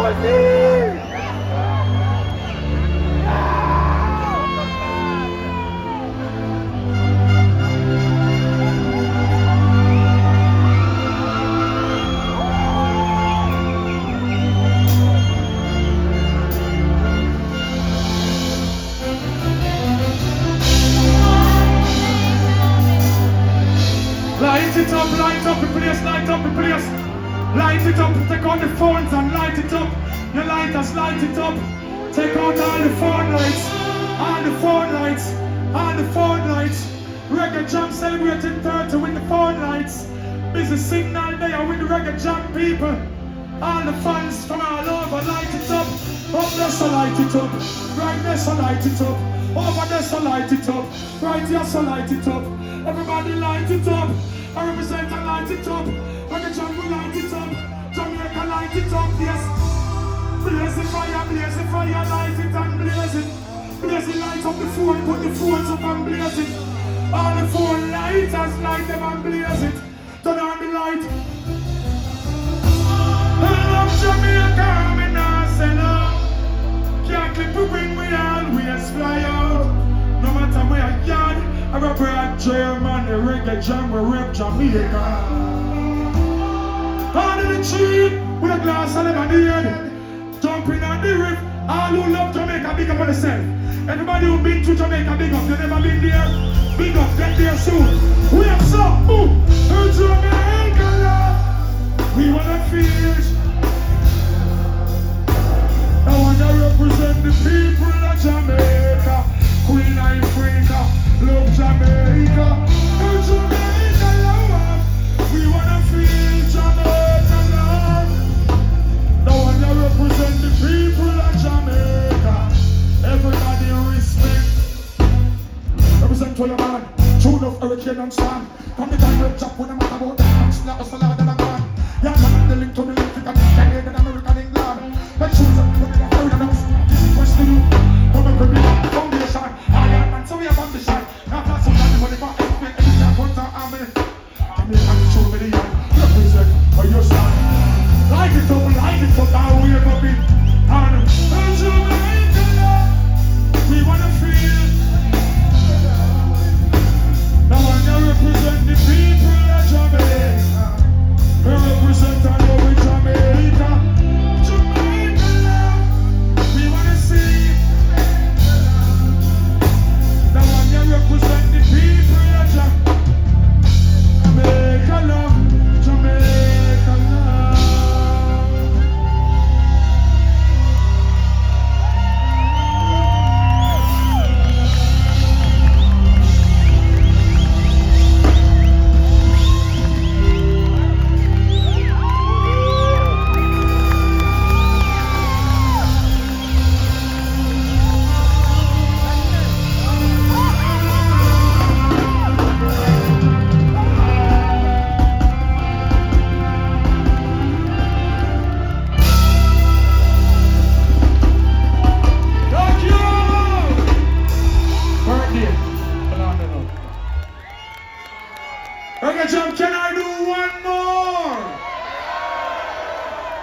Light up the place, light up the place. Light it up, take out the phones and light it up. Your lighters, light it up. Take out all the phone lights, all the phone lights, all the phone lights. Reggae Jam celebrating 30 with the phone lights. Busy signal there with the Reggae Jam people. All the fans from all over, light it up. Up there, so light it up. Right there, so light it up. Over there, so light it up. Right here, so light it up. Everybody light it up. I represent and light it up. Reggae Jam will light it up. Jamaica light it up, yes. Blaze the fire, light it and blaze it. Blaze the light up the phone, put the phones up and blaze it. All the phone lighters light them and blaze it. Turn on the light. I love Jamaica, me nah sell out. Can't clip the wing, we always fly out. No matter where I yard, I go broad German, the Reggae Jam, we rep Jamaica. All in the cheap, with a glass of lemonade. Jumping on the riff, all who love Jamaica, big up on yourself. Everybody who been to Jamaica, big up. You never been there, big up, get there soon. We have some, Jamaica love. We wanna feel it. I wanna represent the people of Jamaica. Queen Africa, love Jamaica. Jamaica love. We wanna feel Jamaica love. I wanna represent the people of Jamaica. Everybody respect. Represent to your man. Tune of hurricane and storm. Come the time with Jack when I'm about that. I'm snap us for louder than a man. Yeah, man, the link to the link. I'm Canadian, American, England. Let's choose up.